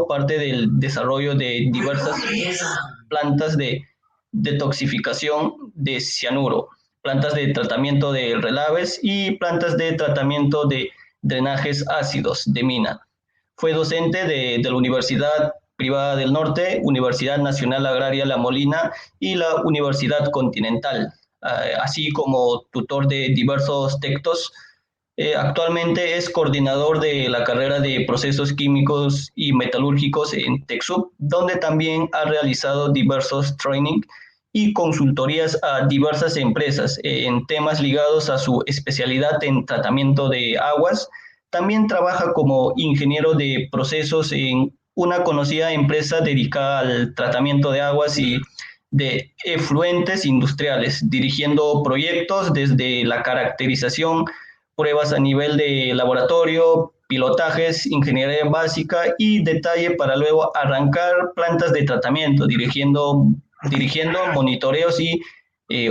formado parte del desarrollo de diversas plantas de detoxificación de cianuro, plantas de tratamiento de relaves y plantas de tratamiento de drenajes ácidos de mina. Fue docente de la Universidad Privada del Norte, Universidad Nacional Agraria La Molina y la Universidad Continental, así como tutor de diversos textos. Actualmente es coordinador de la carrera de procesos químicos y metalúrgicos en TechSoup, donde también ha realizado diversos training y consultorías a diversas empresas en temas ligados a su especialidad en tratamiento de aguas. También trabaja como ingeniero de procesos en una conocida empresa dedicada al tratamiento de aguas y de efluentes industriales, dirigiendo proyectos desde la caracterización, pruebas a nivel de laboratorio, pilotajes, ingeniería básica y detalle para luego arrancar plantas de tratamiento, dirigiendo monitoreos y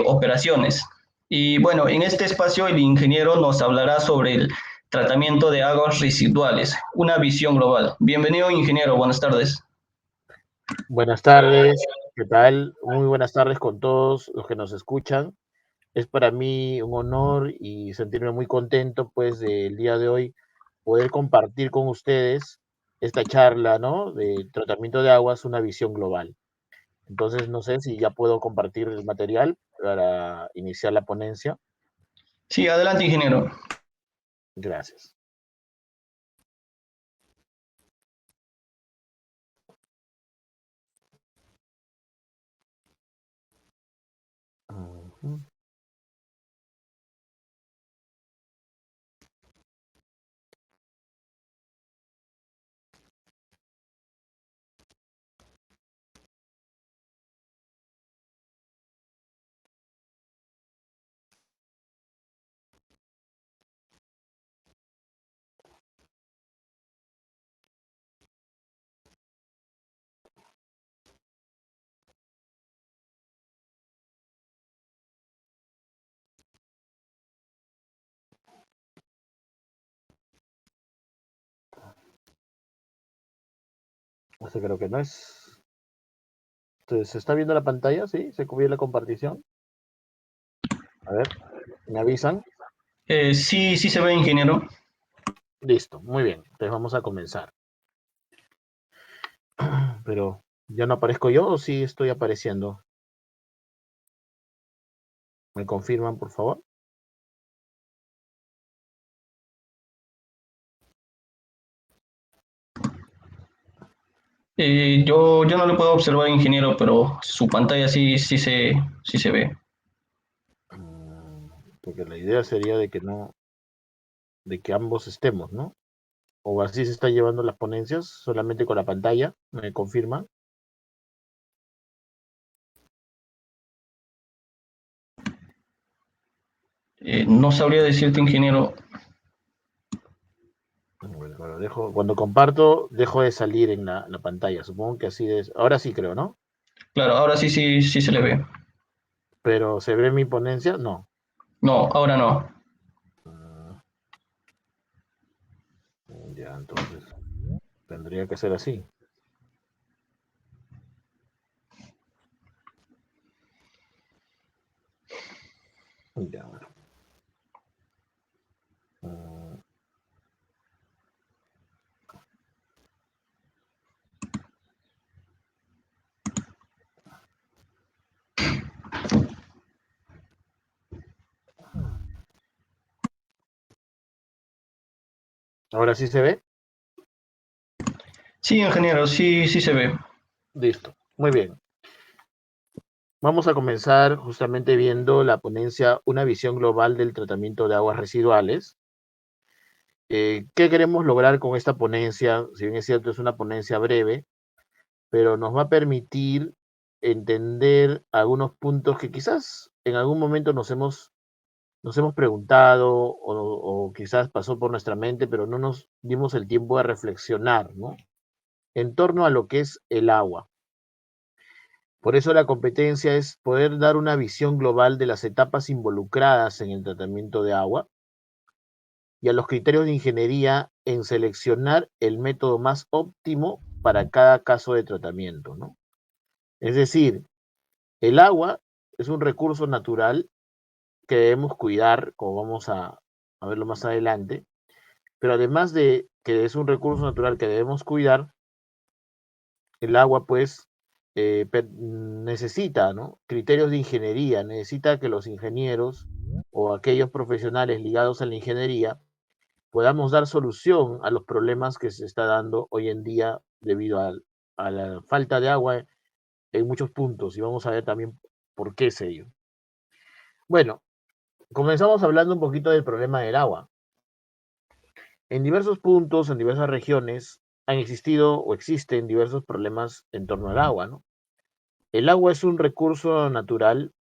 operaciones. Y bueno, en este espacio el ingeniero nos hablará sobre el tratamiento de aguas residuales, una visión global. Bienvenido, ingeniero, buenas tardes. Buenas tardes, ¿qué tal? Muy buenas tardes con todos los que nos escuchan. Es para mí un honor y sentirme muy contento, pues, del día de hoy poder compartir con ustedes esta charla, ¿no? De tratamiento de aguas, una visión global. Entonces, no sé si ya puedo compartir el material para iniciar la ponencia. Sí, adelante, ingeniero. Gracias. Ujú. Este creo que no es. Entonces, ¿se está viendo la pantalla? ¿Sí? ¿Se cubrió la compartición? A ver, ¿me avisan? Sí, sí se ve, ingeniero. Listo, muy bien. Entonces vamos a comenzar. Pero, ¿ya no aparezco yo o sí estoy apareciendo? ¿Me confirman, por favor? Yo no lo puedo observar, ingeniero, pero su pantalla sí se ve. Porque la idea sería de que no, de que ambos estemos, ¿no? O así se están llevando las ponencias, solamente con la pantalla, ¿me confirman? No sabría decirte, ingeniero. Bueno, cuando comparto, dejo de salir en la pantalla. Supongo que así es. Ahora sí creo, ¿no? Claro, ahora sí se le ve. Pero ¿se ve mi ponencia? No. No, ahora no. Ah, ya, entonces tendría que ser así. Ya, bueno. Ah, ¿ahora sí se ve? Sí, ingeniero, sí se ve. Listo. Muy bien. Vamos a comenzar justamente viendo la ponencia Una visión global del tratamiento de aguas residuales. ¿Qué queremos lograr con esta ponencia? Si bien es cierto, es una ponencia breve, pero nos va a permitir entender algunos puntos que quizás en algún momento nos hemos preguntado o quizás pasó por nuestra mente, pero no nos dimos el tiempo de reflexionar, ¿no? En torno a lo que es el agua. Por eso la competencia es poder dar una visión global de las etapas involucradas en el tratamiento de agua y a los criterios de ingeniería en seleccionar el método más óptimo para cada caso de tratamiento, ¿no? Es decir, el agua es un recurso natural que debemos cuidar, como vamos a verlo más adelante, pero además de que es un recurso natural que debemos cuidar, el agua pues necesita, ¿no?, criterios de ingeniería, necesita que los ingenieros o aquellos profesionales ligados a la ingeniería podamos dar solución a los problemas que se está dando hoy en día debido a la falta de agua en muchos puntos, y vamos a ver también por qué es ello. Bueno, comenzamos hablando un poquito del problema del agua. En diversos puntos, en diversas regiones, han existido o existen diversos problemas en torno al agua, ¿no? El agua es un recurso natural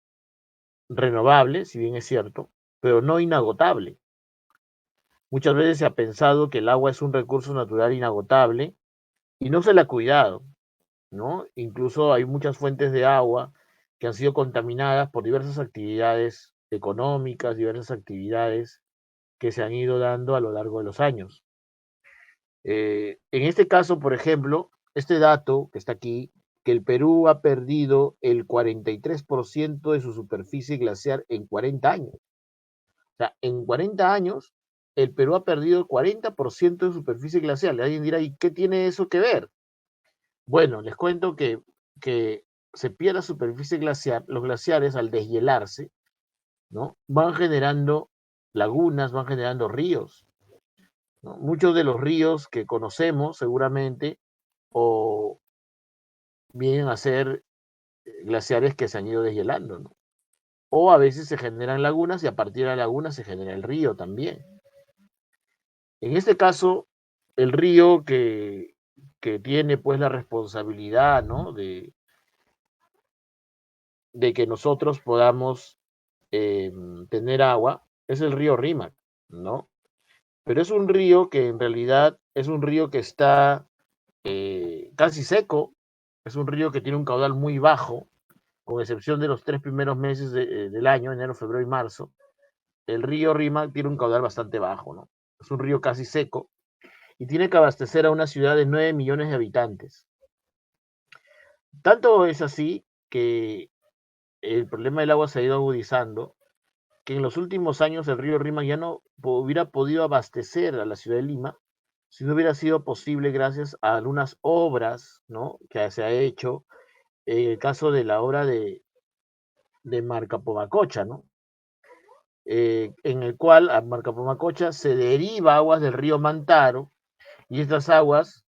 renovable, si bien es cierto, pero no inagotable. Muchas veces se ha pensado que el agua es un recurso natural inagotable y no se le ha cuidado, ¿no? Incluso hay muchas fuentes de agua que han sido contaminadas por diversas actividades económicas, diversas actividades que se han ido dando a lo largo de los años. En este caso, por ejemplo, este dato que está aquí, que el Perú ha perdido el 43% de su superficie glaciar en 40 años. O sea, en 40 años, el Perú ha perdido el 40% de su superficie glacial. Alguien dirá, ¿y qué tiene eso que ver? Bueno, les cuento que se pierde la superficie glaciar, los glaciares al deshielarse, ¿no?, van generando lagunas, van generando ríos, ¿no? Muchos de los ríos que conocemos seguramente o vienen a ser glaciares que se han ido deshielando, ¿no? O a veces se generan lagunas y a partir de la laguna se genera el río también. En este caso, el río que tiene pues la responsabilidad, ¿no?, de que nosotros podamos tener agua es el río Rímac, ¿no? Pero es un río que en realidad es un río que está casi seco, es un río que tiene un caudal muy bajo, con excepción de los 3 primeros meses del año, enero, febrero y marzo. El río Rímac tiene un caudal bastante bajo, ¿no? Es un río casi seco y tiene que abastecer a una ciudad de 9 millones de habitantes. Tanto es así que el problema del agua se ha ido agudizando, que en los últimos años el río Rímac ya no hubiera podido abastecer a la ciudad de Lima si no hubiera sido posible gracias a algunas obras, ¿no?, que se ha hecho. En el caso de la obra de Marcapomacocha, ¿no? En el cual a Marcapomacocha se deriva aguas del río Mantaro y estas aguas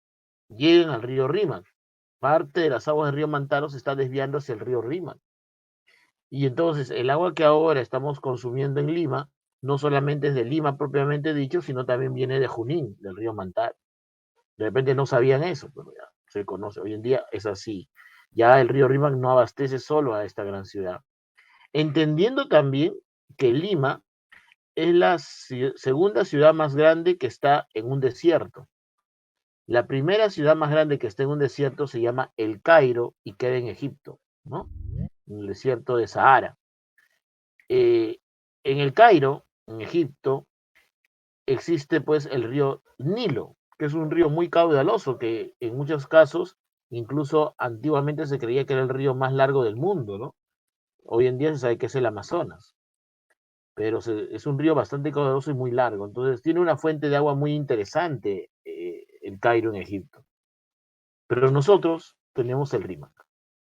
llegan al río Rímac. Parte de las aguas del río Mantaro se está desviando hacia el río Rímac. Y entonces el agua que ahora estamos consumiendo en Lima no solamente es de Lima propiamente dicho, sino también viene de Junín, del río Mantaro. De repente no sabían eso, pero ya se conoce. Hoy en día es así. Ya el río Rímac no abastece solo a esta gran ciudad. Entendiendo también que Lima es la segunda ciudad más grande que está en un desierto. La primera ciudad más grande que está en un desierto se llama El Cairo y queda en Egipto, ¿no?, en el desierto de Sahara. En El Cairo, en Egipto, existe pues el río Nilo, que es un río muy caudaloso, que en muchos casos, incluso antiguamente se creía que era el río más largo del mundo, ¿no? Hoy en día se sabe que es el Amazonas, pero es un río bastante caudaloso y muy largo. Entonces tiene una fuente de agua muy interesante, el Cairo en Egipto. Pero nosotros tenemos el Rímac,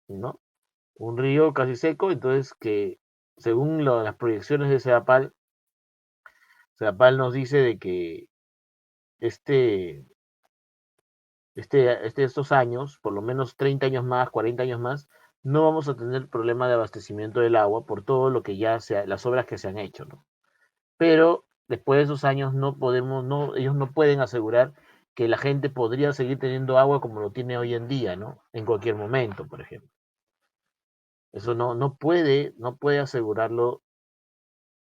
¿no? Un río casi seco, entonces que según las proyecciones de CEDAPAL nos dice de que este, estos años, por lo menos 30 años más, 40 años más, no vamos a tener problema de abastecimiento del agua por todo lo que ya las obras que se han hecho, ¿no? Pero después de esos años no podemos, ellos no pueden asegurar que la gente podría seguir teniendo agua como lo tiene hoy en día, ¿no? En cualquier momento, por ejemplo. Eso no puede asegurarlo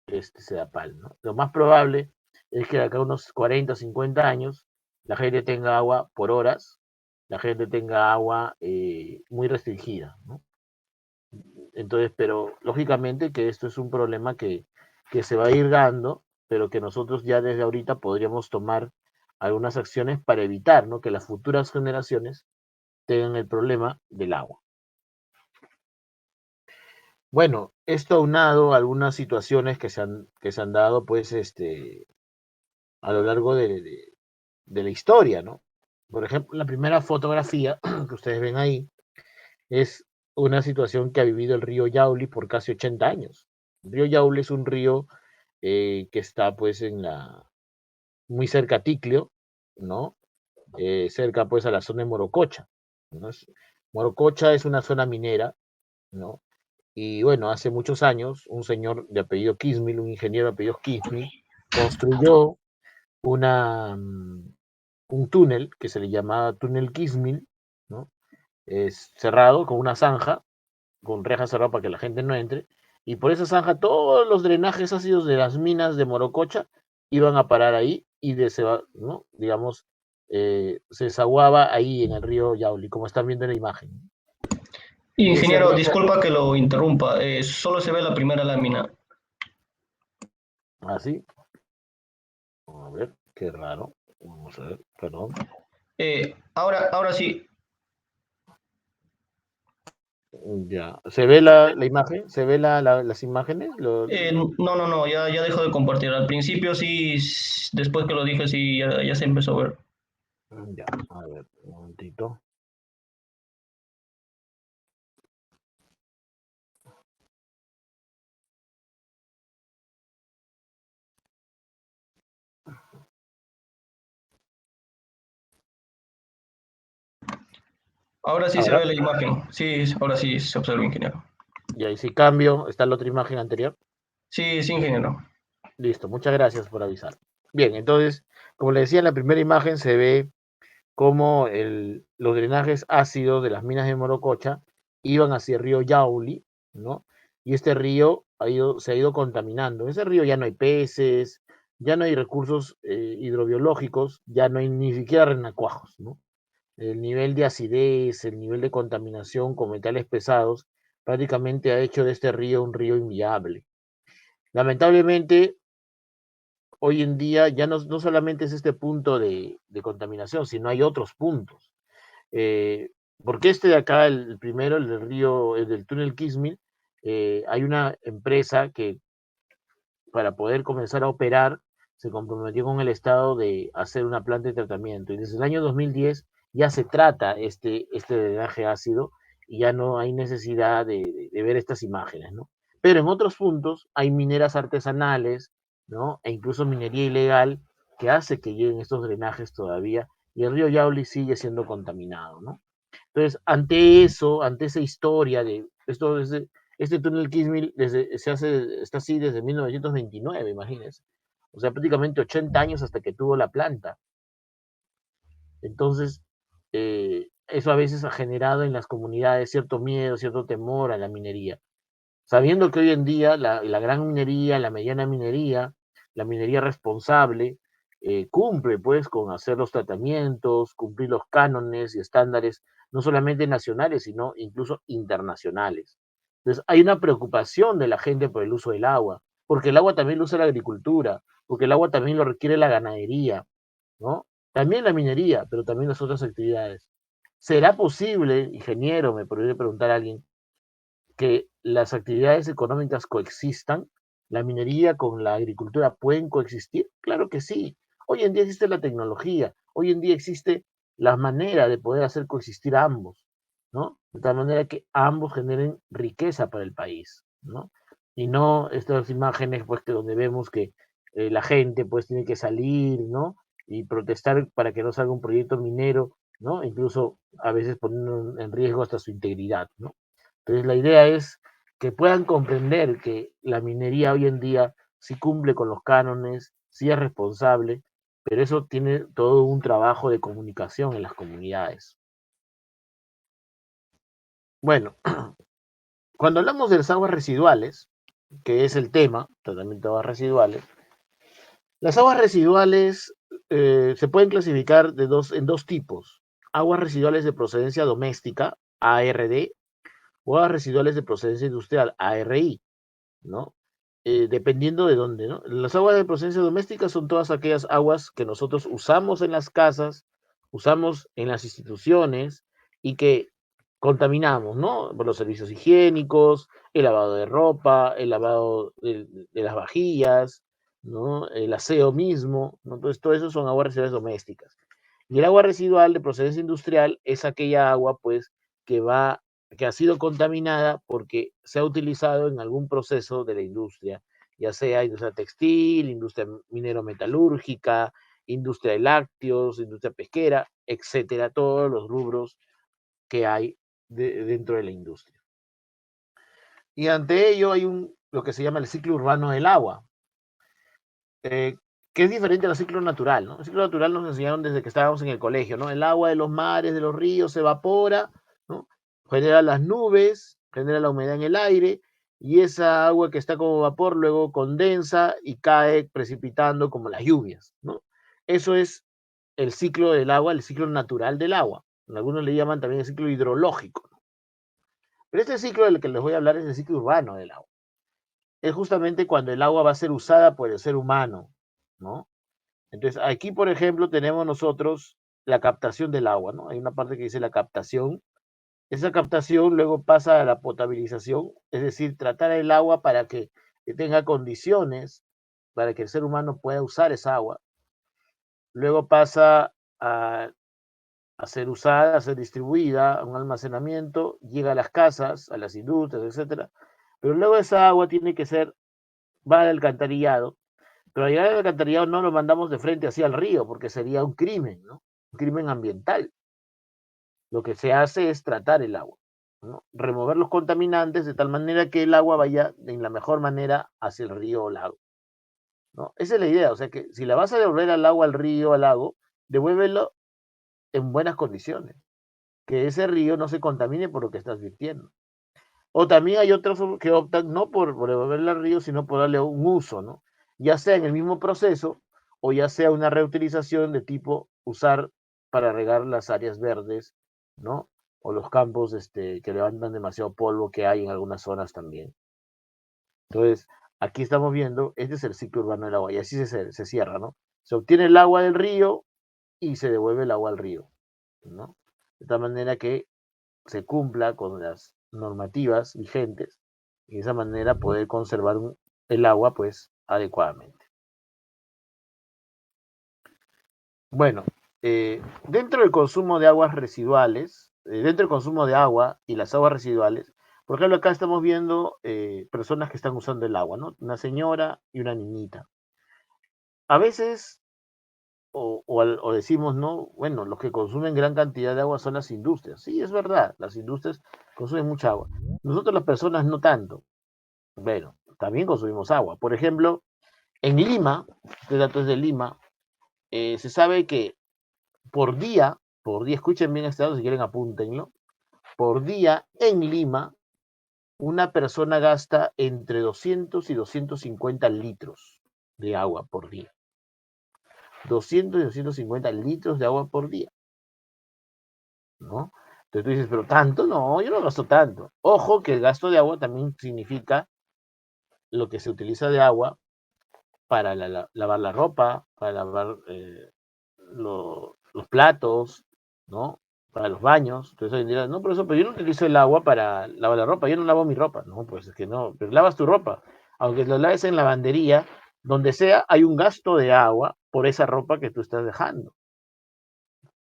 CEDAPAL, ¿no? Lo más probable es que de acá a unos 40 o 50 años la gente tenga agua por horas, la gente tenga agua muy restringida, ¿no? Entonces, pero lógicamente que esto es un problema que se va a ir dando, pero que nosotros ya desde ahorita podríamos tomar algunas acciones para evitar, ¿no?, que las futuras generaciones tengan el problema del agua. Bueno, esto aunado a algunas situaciones que se han dado, pues, a lo largo de la historia, ¿no? Por ejemplo, la primera fotografía que ustedes ven ahí es una situación que ha vivido el río Yauli por casi 80 años. El río Yauli es un río que está, pues, muy cerca a Ticlio, ¿no? Cerca, pues, a la zona de Morococha, ¿no? Morococha es una zona minera, ¿no? Y bueno, hace muchos años, un señor de apellido Quismil, un ingeniero de apellido Quismil, construyó un túnel que se le llamaba túnel Quismil, ¿no? Es cerrado con una zanja, con reja cerrada para que la gente no entre, y por esa zanja todos los drenajes ácidos de las minas de Morococha iban a parar ahí y ¿no? Digamos, se desaguaba ahí en el río Yauli, como están viendo en la imagen. Y ese Ingeniero, río, disculpa que lo interrumpa, solo se ve la primera lámina. así, a ver, qué raro, vamos a ver, perdón. Ahora sí, Ya, ¿se ve la imagen? ¿Se ve las imágenes? no, ya dejó de compartir. Al principio sí, después que lo dije, sí, ya se empezó a ver. Ya, a ver, un momentito. Ahora sí se Ahora, ve la imagen. Sí, ahora sí se observa, ingeniero. y ahí si cambio, está la otra imagen anterior. Sí, sí, ingeniero. Listo, muchas gracias por avisar. Bien, entonces, como le decía, en la primera imagen se ve cómo los drenajes ácidos de las minas de Morococha iban hacia el río Yauli, ¿no? Y este río se ha ido contaminando. En ese río ya no hay peces, ya no hay recursos hidrobiológicos, ya no hay ni siquiera renacuajos, ¿no? El nivel de acidez, el nivel de contaminación con metales pesados, prácticamente ha hecho de este río un río inviable. Lamentablemente, hoy en día ya no solamente es este punto de contaminación, sino hay otros puntos. Porque este de acá, el primero, el del río, el del túnel Quismil, hay una empresa que para poder comenzar a operar se comprometió con el Estado de hacer una planta de tratamiento. Y desde el año 2010 ya se trata este drenaje ácido y ya no hay necesidad de ver estas imágenes, ¿no? Pero en otros puntos hay mineras artesanales, ¿no? E incluso minería ilegal que hace que lleguen estos drenajes todavía y el río Yauli sigue siendo contaminado, ¿no? Entonces, ante eso, ante esa historia de esto, este túnel Kismil está así desde 1929, imagínense. O sea, prácticamente 80 años hasta que tuvo la planta. Entonces, eso a veces ha generado en las comunidades cierto miedo, cierto temor a la minería. Sabiendo que hoy en día la gran minería, la mediana minería, la minería responsable, cumple pues con hacer los tratamientos, cumplir los cánones y estándares, no solamente nacionales, sino incluso internacionales. Entonces, hay una preocupación de la gente por el uso del agua, porque el agua también lo usa la agricultura, porque el agua también lo requiere la ganadería, ¿no? También la minería, pero también las otras actividades. ¿Será posible, ingeniero, me podría preguntar alguien, que las actividades económicas coexistan? ¿La minería con la agricultura pueden coexistir? Claro que sí. Hoy en día existe la tecnología, hoy en día existe la manera de poder hacer coexistir a ambos, ¿no? De tal manera que ambos generen riqueza para el país, ¿no? Y no estas imágenes, pues, que donde vemos que la gente, pues, tiene que salir, ¿no? Y protestar para que no salga un proyecto minero, ¿no? Incluso a veces poniendo en riesgo hasta su integridad, ¿no? Entonces la idea es que puedan comprender que la minería hoy en día sí cumple con los cánones, sí es responsable, pero eso tiene todo un trabajo de comunicación en las comunidades. Bueno, cuando hablamos de las aguas residuales, que es el tema, tratamiento de aguas residuales, las aguas residuales se pueden clasificar en dos tipos. Aguas residuales de procedencia doméstica, ARD, o aguas residuales de procedencia industrial, ARI, ¿no? Dependiendo de dónde, ¿no? Las aguas de procedencia doméstica son todas aquellas aguas que nosotros usamos en las casas, usamos en las instituciones, y que contaminamos, ¿no? Por los servicios higiénicos, el lavado de ropa, el lavado de las vajillas, ¿no? El aseo mismo, ¿no? Entonces, todo eso son aguas residuales domésticas. Y el agua residual de procedencia industrial es aquella agua, pues, que ha sido contaminada porque se ha utilizado en algún proceso de la industria, ya sea industria textil, industria minero-metalúrgica, industria de lácteos, industria pesquera, etcétera, todos los rubros que hay dentro de la industria. Y ante ello hay lo que se llama el ciclo urbano del agua, que es diferente al ciclo natural, ¿no? El ciclo natural nos enseñaron desde que estábamos en el colegio, ¿no? El agua de los mares, de los ríos se evapora, ¿no? Genera las nubes, genera la humedad en el aire, y esa agua que está como vapor luego condensa y cae precipitando como las lluvias, ¿no? Eso es el ciclo del agua, el ciclo natural del agua. Algunos le llaman también el ciclo hidrológico, ¿no? Pero este ciclo del que les voy a hablar es el ciclo urbano del agua. Es justamente cuando el agua va a ser usada por el ser humano, ¿no? Entonces, aquí, por ejemplo, tenemos nosotros la captación del agua, ¿no? Hay una parte que dice la captación. Esa captación luego pasa a la potabilización, es decir, tratar el agua para que tenga condiciones para que el ser humano pueda usar esa agua. Luego pasa a ser usada, a ser distribuida, a un almacenamiento, llega a las casas, a las industrias, etcétera. Pero luego esa agua tiene que va al alcantarillado, pero al llegar al alcantarillado no lo mandamos de frente hacia el río, porque sería un crimen, ¿no? Un crimen ambiental. Lo que se hace es tratar el agua, ¿no? Remover los contaminantes de tal manera que el agua vaya en la mejor manera hacia el río o lago, ¿no? Esa es la idea, o sea que si la vas a devolver al agua, al río, al lago, devuélvelo en buenas condiciones, que ese río no se contamine por lo que estás virtiendo. O también hay otros que optan no por devolverle al río, sino por darle un uso, ¿no? Ya sea en el mismo proceso o ya sea una reutilización de tipo usar para regar las áreas verdes, ¿no? O los campos que levantan demasiado polvo que hay en algunas zonas también. Entonces, aquí estamos viendo, este es el ciclo urbano del agua y así se cierra, ¿no? Se obtiene el agua del río y se devuelve el agua al río, ¿no? De tal manera que se cumpla con las normativas vigentes y de esa manera poder conservar el agua pues adecuadamente. Bueno, dentro del consumo de aguas residuales, dentro del consumo de agua y las aguas residuales, por ejemplo, acá estamos viendo personas que están usando el agua, ¿no? Una señora y una niñita. A veces, o decimos, no, bueno, los que consumen gran cantidad de agua son las industrias. Sí, es verdad, las industrias consumen mucha agua. Nosotros las personas no tanto. Bueno, también consumimos agua. Por ejemplo, en Lima, este dato es de Lima, se sabe que por día, escuchen bien este dato si quieren apúntenlo, por día en Lima, una persona gasta entre 200 y 250 litros de agua por día. 200 y 250 litros de agua por día, ¿no? Entonces tú dices, pero tanto, no, yo no gasto tanto. Ojo que el gasto de agua también significa lo que se utiliza de agua para lavar la ropa, para lavar los platos, ¿no? Para los baños. Entonces hoy en día, no, pero yo no utilizo el agua para lavar la ropa, yo no lavo mi ropa. No, pues es que no, pero lavas tu ropa. Aunque lo laves en lavandería, donde sea, hay un gasto de agua por esa ropa que tú estás dejando,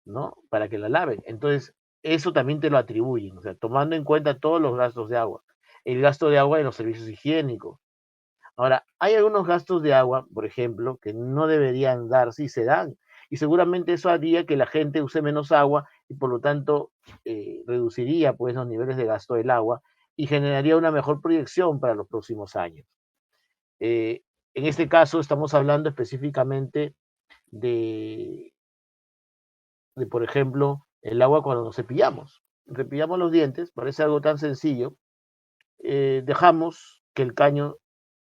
¿no? Para que la laven. Entonces, eso también te lo atribuyen, o sea, tomando en cuenta todos los gastos de agua. El gasto de agua en los servicios higiénicos. Ahora, hay algunos gastos de agua, por ejemplo, que no deberían darse y se dan. Y seguramente eso haría que la gente use menos agua y por lo tanto reduciría pues los niveles de gasto del agua y generaría una mejor proyección para los próximos años. En este caso estamos hablando específicamente de, por ejemplo, el agua cuando nos cepillamos. Cepillamos los dientes, parece algo tan sencillo. Dejamos que el caño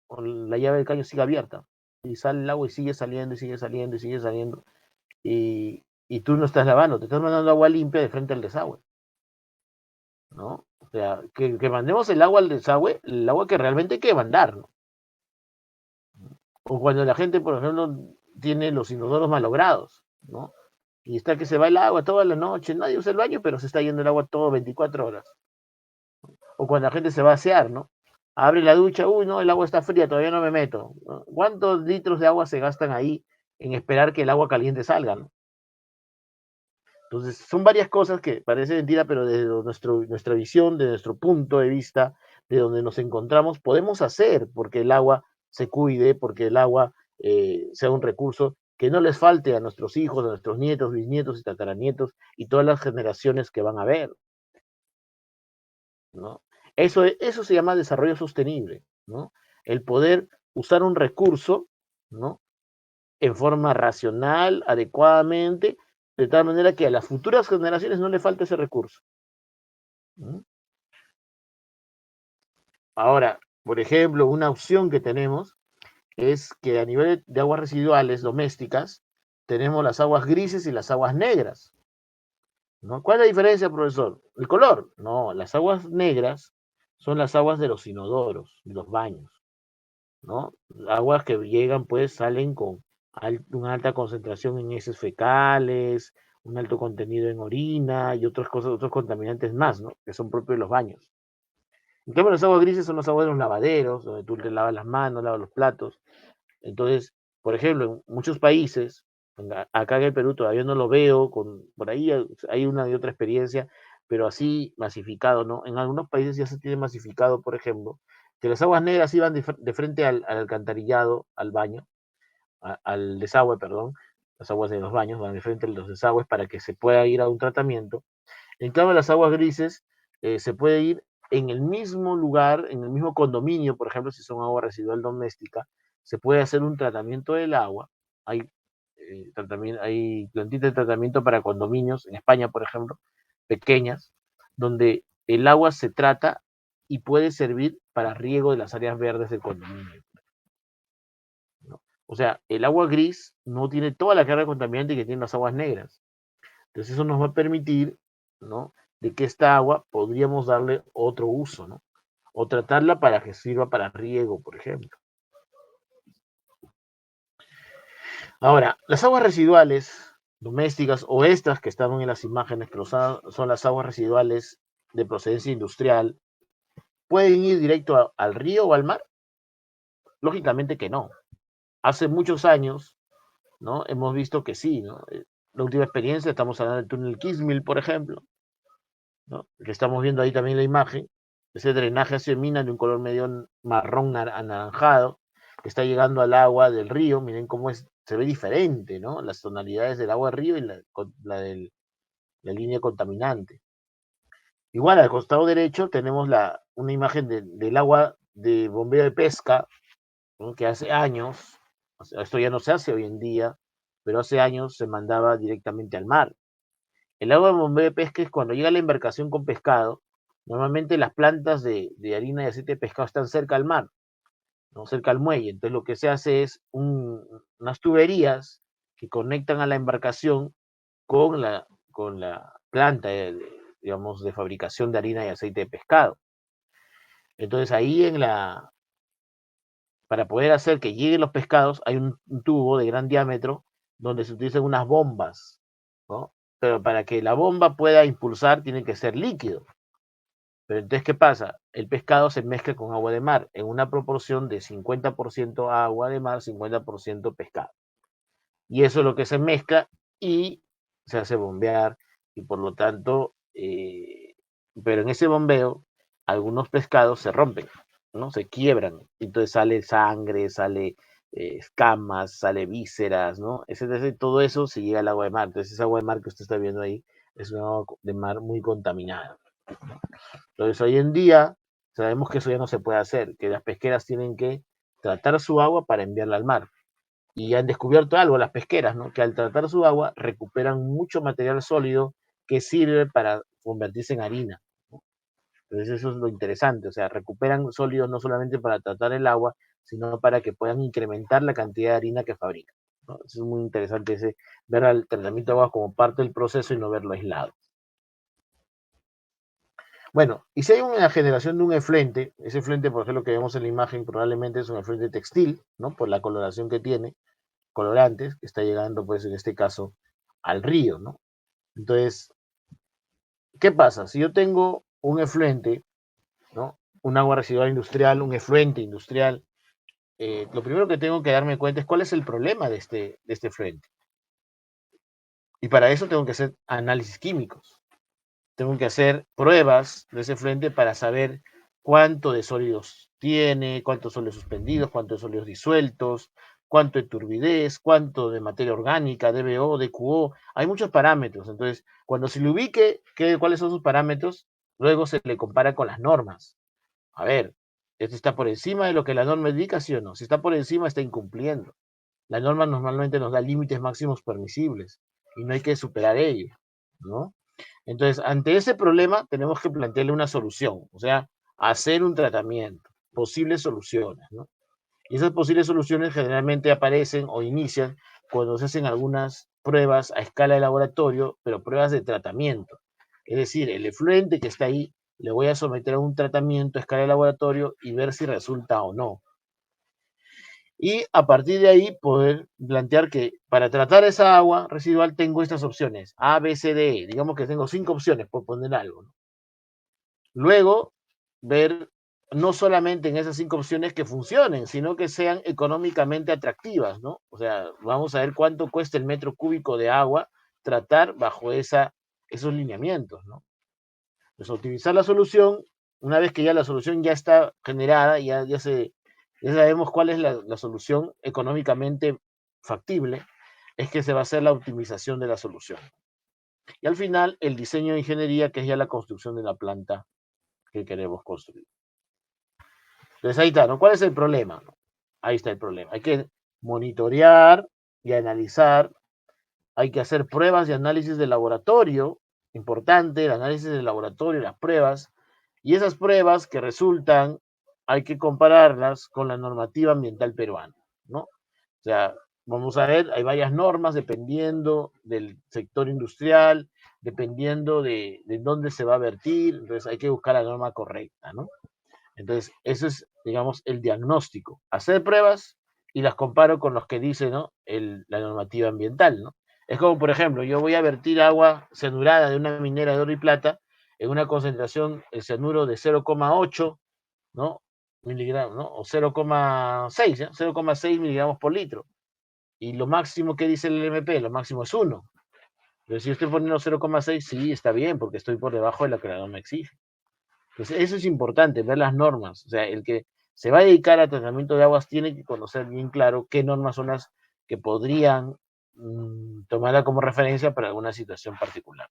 o la llave del caño sigue abierta y sale el agua y sigue saliendo y sigue saliendo y sigue saliendo y tú no estás lavando, te estás mandando agua limpia de frente al desagüe, ¿no? O sea, que mandemos el agua al desagüe, el agua que realmente hay que mandar, ¿no? O cuando la gente, por ejemplo, tiene los inodoros malogrados, ¿no? y está que se va el agua toda la noche, nadie usa el baño, pero se está yendo el agua todo 24 horas. O cuando la gente se va a asear, ¿no? Abre la ducha, uy, no, el agua está fría, todavía no me meto, ¿no? ¿Cuántos litros de agua se gastan ahí en esperar que el agua caliente salga, ¿no? Entonces, son varias cosas que parece mentira, pero desde nuestra visión, de nuestro punto de vista, de donde nos encontramos, podemos hacer porque el agua se cuide, porque el agua sea un recurso que no les falte a nuestros hijos, a nuestros nietos, bisnietos y tataranietos y todas las generaciones que van a ver, ¿no? Eso se llama desarrollo sostenible, ¿no? El poder usar un recurso, ¿no? En forma racional, adecuadamente, de tal manera que a las futuras generaciones no le falte ese recurso. ¿Mm? Ahora, por ejemplo, una opción que tenemos es que a nivel de aguas residuales domésticas tenemos las aguas grises y las aguas negras, ¿no? ¿Cuál es la diferencia, profesor? El color. No, las aguas negras son las aguas de los inodoros, de los baños, ¿no? Aguas que llegan, pues, salen con una alta concentración en heces fecales, un alto contenido en orina y otras cosas, otros contaminantes más, ¿no? Que son propios de los baños. En cambio, las aguas grises son las aguas de los lavaderos, donde tú te lavas las manos, lavas los platos. Entonces, por ejemplo, en muchos países, acá en el Perú todavía no lo veo, por ahí hay una y otra experiencia, pero así masificado, ¿no? En algunos países ya se tiene masificado, por ejemplo, que las aguas negras iban de frente al alcantarillado, al baño, al desagüe, perdón, las aguas de los baños van de frente a los desagües para que se pueda ir a un tratamiento. En cambio, las aguas grises se puede ir en el mismo lugar, en el mismo condominio, por ejemplo, si son agua residual doméstica, se puede hacer un tratamiento del agua. Hay, hay plantitas de tratamiento para condominios, en España, por ejemplo, pequeñas, donde el agua se trata y puede servir para riego de las áreas verdes del condominio, ¿no? O sea, el agua gris no tiene toda la carga contaminante que tienen las aguas negras. Entonces eso nos va a permitir, ¿no? De que esta agua podríamos darle otro uso, ¿no? O tratarla para que sirva para riego, por ejemplo. Ahora, las aguas residuales domésticas o estas que estaban en las imágenes, que son las aguas residuales de procedencia industrial, ¿pueden ir directo al río o al mar? Lógicamente que no. Hace muchos años, ¿no? Hemos visto que sí, ¿no? La última experiencia, estamos hablando del túnel Kitzmühl, por ejemplo, ¿no? Que estamos viendo ahí también la imagen, ese drenaje hacia mina de un color medio marrón anaranjado, que está llegando al agua del río, miren cómo se ve diferente, ¿no? Las tonalidades del agua del río y la línea contaminante. Igual al costado derecho tenemos una imagen del agua de bombeo de pesca, ¿no? Que hace años, o sea, esto ya no se hace hoy en día, pero hace años se mandaba directamente al mar. El agua de bombeo de pesca es cuando llega la embarcación con pescado. Normalmente las plantas de harina y aceite de pescado están cerca al mar, ¿no? Cerca al muelle. Entonces lo que se hace es unas tuberías que conectan a la embarcación con la planta, digamos, de fabricación de harina y aceite de pescado. Entonces ahí para poder hacer que lleguen los pescados, hay un tubo de gran diámetro donde se utilizan unas bombas, ¿no? Pero para que la bomba pueda impulsar tiene que ser líquido. Pero entonces, ¿qué pasa? El pescado se mezcla con agua de mar en una proporción de 50% agua de mar, 50% pescado. Y eso es lo que se mezcla y se hace bombear y por lo tanto, pero en ese bombeo algunos pescados se rompen, ¿no? Se quiebran. Entonces sale sangre, sale escamas, sale vísceras, ¿no? Todo eso se llega al agua de mar. Entonces esa agua de mar que usted está viendo ahí es una agua de mar muy contaminada. Entonces hoy en día sabemos que eso ya no se puede hacer, que las pesqueras tienen que tratar su agua para enviarla al mar. Y han descubierto algo las pesqueras, ¿no? Que al tratar su agua recuperan mucho material sólido que sirve para convertirse en harina, ¿no? Entonces eso es lo interesante, o sea, recuperan sólidos no solamente para tratar el agua, sino para que puedan incrementar la cantidad de harina que fabrican, ¿no? Eso es muy interesante, ver al tratamiento de agua como parte del proceso y no verlo aislado. Bueno, y si hay una generación de un efluente, ese efluente, por ejemplo, que vemos en la imagen, probablemente es un efluente textil, ¿no? Por la coloración que tiene, colorantes, que está llegando, pues, en este caso, al río, ¿no? Entonces, ¿qué pasa? Si yo tengo un efluente, ¿no? Un agua residual industrial, un efluente industrial, lo primero que tengo que darme cuenta es cuál es el problema de este efluente. Y para eso tengo que hacer análisis químicos. Tengo que hacer pruebas de ese efluente para saber cuánto de sólidos tiene, cuántos sólidos suspendidos, cuántos sólidos disueltos, cuánto de turbidez, cuánto de materia orgánica, DBO, DQO. Hay muchos parámetros. Entonces, cuando se le ubique cuáles son sus parámetros, luego se le compara con las normas. A ver, ¿esto está por encima de lo que la norma indica, sí o no? Si está por encima, está incumpliendo. La norma normalmente nos da límites máximos permisibles y no hay que superar ello, ¿no? Entonces, ante ese problema tenemos que plantearle una solución, o sea, hacer un tratamiento, posibles soluciones, ¿no? Y esas posibles soluciones generalmente aparecen o inician cuando se hacen algunas pruebas a escala de laboratorio, pero pruebas de tratamiento. Es decir, el efluente que está ahí le voy a someter a un tratamiento a escala de laboratorio y ver si resulta o no. Y a partir de ahí poder plantear que para tratar esa agua residual tengo estas opciones, A, B, C, D, E. Digamos que tengo 5 opciones por poner algo, ¿no? Luego, ver no solamente en esas 5 opciones que funcionen, sino que sean económicamente atractivas, ¿no? O sea, vamos a ver cuánto cuesta el metro cúbico de agua tratar bajo esos lineamientos, ¿no? Pues optimizar la solución, una vez que ya la solución ya está generada, ya sabemos cuál es la solución económicamente factible, es que se va a hacer la optimización de la solución. Y al final, el diseño de ingeniería, que es ya la construcción de la planta que queremos construir. Entonces ahí está, ¿no? ¿Cuál es el problema? Ahí está el problema. Hay que monitorear y analizar, hay que hacer pruebas y análisis de laboratorio, importante, el análisis de laboratorio, las pruebas, y esas pruebas que resultan, hay que compararlas con la normativa ambiental peruana, ¿no? O sea, vamos a ver, hay varias normas dependiendo del sector industrial, dependiendo de dónde se va a vertir, entonces hay que buscar la norma correcta, ¿no? Entonces, eso es, digamos, el diagnóstico. Hacer pruebas y las comparo con los que dice, ¿no? La normativa ambiental, ¿no? Es como, por ejemplo, yo voy a vertir agua cianurada de una minera de oro y plata en una concentración, el cianuro de 0,8, ¿no? Miligramos, ¿no? O 0,6, ¿no? 0,6 miligramos por litro. Y lo máximo que dice el LMP, lo máximo es 1. Pero si yo estoy poniendo 0,6, sí, está bien, porque estoy por debajo de lo que la norma exige. Entonces, eso es importante, ver las normas. O sea, el que se va a dedicar a tratamiento de aguas tiene que conocer bien claro qué normas son las que podrían tomarla como referencia para alguna situación particular.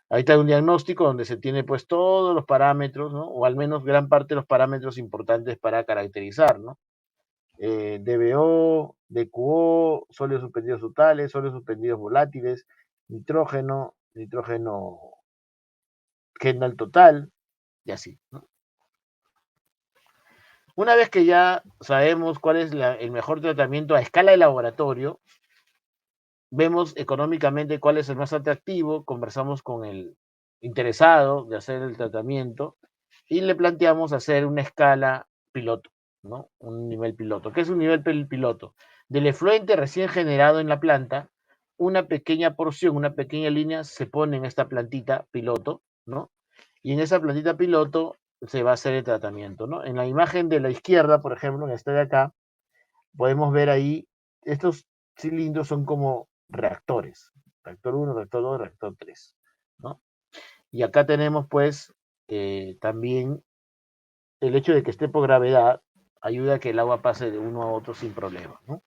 Ahí está un diagnóstico donde se tiene pues todos los parámetros, ¿no? O al menos gran parte de los parámetros importantes para caracterizar, ¿no? DBO, DQO, sólidos suspendidos totales, sólidos suspendidos volátiles, nitrógeno, nitrógeno general total, y así, ¿no? Una vez que ya sabemos cuál es el mejor tratamiento a escala de laboratorio, vemos económicamente cuál es el más atractivo, conversamos con el interesado de hacer el tratamiento y le planteamos hacer una escala piloto, ¿no? Un nivel piloto. ¿Qué es un nivel piloto? Del efluente recién generado en la planta, una pequeña porción, una pequeña línea se pone en esta plantita piloto, ¿no? Y en esa plantita piloto se va a hacer el tratamiento, ¿no? En la imagen de la izquierda, por ejemplo, en esta de acá, podemos ver ahí, estos cilindros son como reactores. Reactor 1, reactor 2, reactor 3, ¿no? Y acá tenemos pues también el hecho de que esté por gravedad ayuda a que el agua pase de uno a otro sin problema, ¿no?